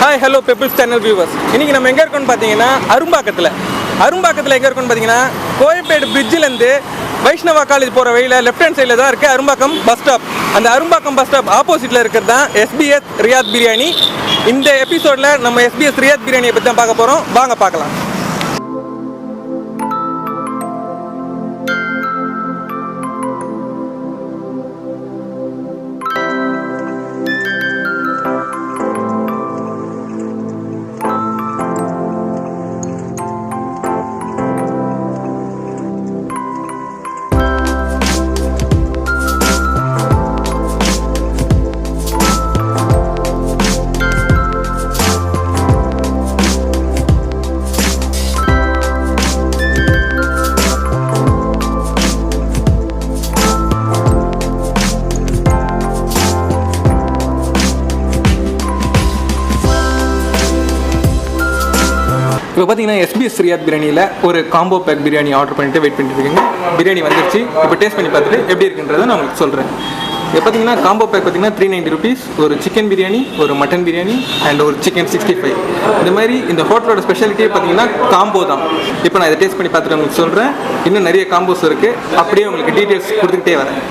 Hi hello pebbles channel viewers. இன்றைக்கி நம்ம எங்கே இருக்கோன்னு பார்த்தீங்கன்னா அரும்பாக்கத்தில் எங்கே இருக்கோன்னு பார்த்தீங்கன்னா கோயம்பேடு பிரிட்ஜிலேருந்து வைஷ்ணவா காலேஜ் போகிற வழியில் லெஃப்ட் ஹேண்ட் சைடில் தான் இருக்குது அரும்பாக்கம் பஸ் ஸ்டாப். அந்த அரும்பாக்கம் பஸ் ஸ்டாப் ஆப்போசிட்டில் இருக்கிறது தான் SBS ரியாத் பிரியாணி. இந்த எபிசோடில் நம்ம SBS ரியாத் பிரியாணியை பற்றி தான் பார்க்க போகிறோம். வாங்க பார்க்கலாம். இப்போ பார்த்தீங்கன்னா SBS ரியாத் பிரியாணியில் ஒரு காம்போ பேக் பிரியாணி ஆர்டர் பண்ணிட்டு வெயிட் பண்ணிட்டு இருக்கீங்க. பிரியாணி வந்துருச்சு. இப்போ டேஸ்ட் பண்ணி பார்த்துட்டு எப்படி இருக்குன்றதை நான் உங்களுக்கு சொல்கிறேன். இப்போ பார்த்தீங்கன்னா காம்போ பேக் பார்த்தீங்கன்னா 390 rupees, ஒரு சிக்கன் பிரியாணி, ஒரு மட்டன் பிரியாணி அண்ட் ஒரு சிக்கன் 65. இந்த மாதிரி இந்த ஹோட்டலோட ஸ்பெஷாலிட்டியே பார்த்தீங்கன்னா காம்போ தான். இப்போ நான் இதை டேஸ்ட் பண்ணி பார்த்துட்டு உங்களுக்கு சொல்கிறேன். இன்னும் நிறைய காம்போஸ் இருக்குது. அப்படியே உங்களுக்கு டீட்டெயில்ஸ் கொடுத்துக்கிட்டே வரேன்.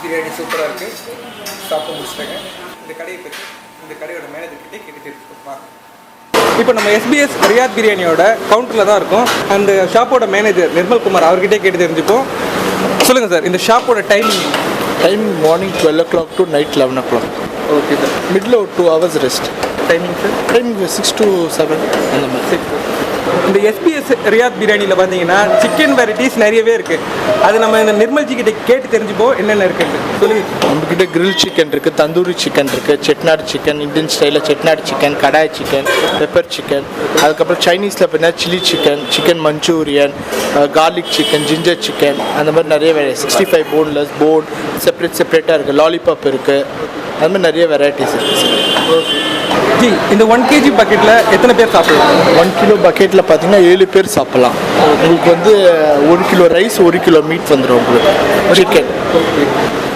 பிரியாணி சூப்பராக இருக்குது. சாப்பிட்டு முடிச்சிட்டாங்க. இந்த கடையோட மேனேஜர்கிட்டே கேட்டு தெரிஞ்சுக்கோமா. இப்போ நம்ம SBS ரியாத் பிரியாணியோட கவுண்டரில் தான் இருக்கும். அந்த ஷாப்போட மேனேஜர் நிர்மல் குமார் அவர்கிட்டே கேட்டு தெரிஞ்சுப்போம். சொல்லுங்கள் சார், இந்த ஷாப்போட timing morning 12 o'clock to night 11 o'clock. Okay sir. Middle ஒரு 2 hours rest. Timing sir? Timing 6 to 7 அந்த மாதிரி. இந்த SBS ரியாத் பிரியாணியில் பார்த்தீங்கன்னா சிக்கன் வெரைட்டிஸ் நிறையவே இருக்குது. அது நம்ம இந்த நிர்மல்ஜி கிட்ட கேட்டு தெரிஞ்சுப்போம் என்னென்ன இருக்குன்னு சொல்லுங்கள். நம்மக்கிட்ட கிரில் சிக்கன் இருக்குது, தந்தூரி சிக்கன் இருக்குது, செட்நாடு சிக்கன், இந்தியன் ஸ்டைலில் செட்நாடு சிக்கன், கடாய் சிக்கன், பெப்பர் சிக்கன், அதுக்கப்புறம் சைனீஸில் பார்த்தீங்கன்னா chilli chicken, chicken Manchurian, garlic chicken, ginger chicken, அந்த மாதிரி நிறைய 65 போன்லெஸ், போன் செப்பரேட்டாக இருக்குது, லாலிபாப் இருக்குது, அது மாதிரி நிறைய வெரைட்டிஸ் இருக்குது. ஓகே ஜி, இந்த 1 kg பக்கெட்டில் எத்தனை பேர் சாப்பிடலாம்? 1 kilo பக்கெட்டில் பார்த்தீங்கன்னா 7 பேர் சாப்பிட்லாம். உங்களுக்கு வந்து 1 kilo ரைஸ், 1 kilo மீட் வந்துடும். உங்களுக்கு சிக்கன்,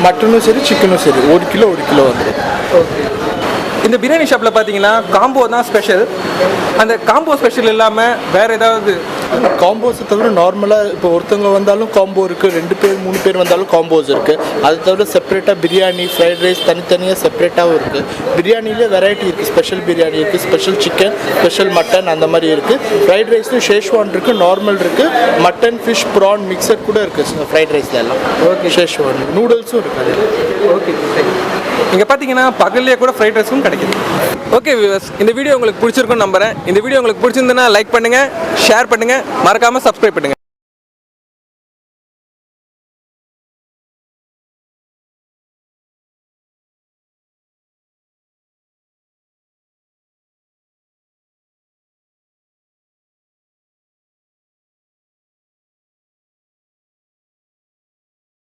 மட்டனும் சரி சிக்கனும் சரி 1 kilo வந்துடும். ஓகே. இந்த பிரியாணி ஷாப்பில் பார்த்தீங்கன்னா காம்போ தான் ஸ்பெஷல். அந்த காம்போ ஸ்பெஷல் இல்லாமல் வேறு ஏதாவது காம்போஸை தவிர நார்மலாக இப்போ ஒருத்தவங்க வந்தாலும் காம்போ இருக்குது, 2 பேர் 3 பேர் வந்தாலும் காம்போஸ் இருக்குது. அதை தவிர செப்பரேட்டாக பிரியாணி, ஃப்ரைட் ரைஸ் தனித்தனியாக செப்பரேட்டாகவும் இருக்குது. பிரியாணிலே வெரைட்டி இருக்குது. ஸ்பெஷல் பிரியாணி இருக்குது, ஸ்பெஷல் சிக்கன், ஸ்பெஷல் மட்டன், அந்த மாதிரி இருக்குது. ஃப்ரைட் ரைஸ்லையும் ஷேஷ்வான் இருக்குது, நார்மல் இருக்குது, மட்டன், ஃபிஷ், ப்ரான் மிக்சர் கூட இருக்குது ஃப்ரைட் ரைஸில் எல்லாம். ஓகே. ஷேஷ்வான் நூடுல்ஸும் இருக்குது. ஓகே. இங்கே பார்த்தீங்கன்னா பகல்லே கூட ஃப்ரைட் ரைஸும் கிடைக்குது. ஓகே வியூவர்ஸ், இந்த வீடியோ உங்களுக்கு பிடிச்சிருக்குன்னு நம்புகிறேன். இந்த வீடியோ உங்களுக்கு பிடிச்சிருந்ததுன்னா லைக் பண்ணுங்கள், ஷேர் பண்ணுங்கள், மறக்காமல் சப்ஸ்கிரைப் பண்ணுங்கள்.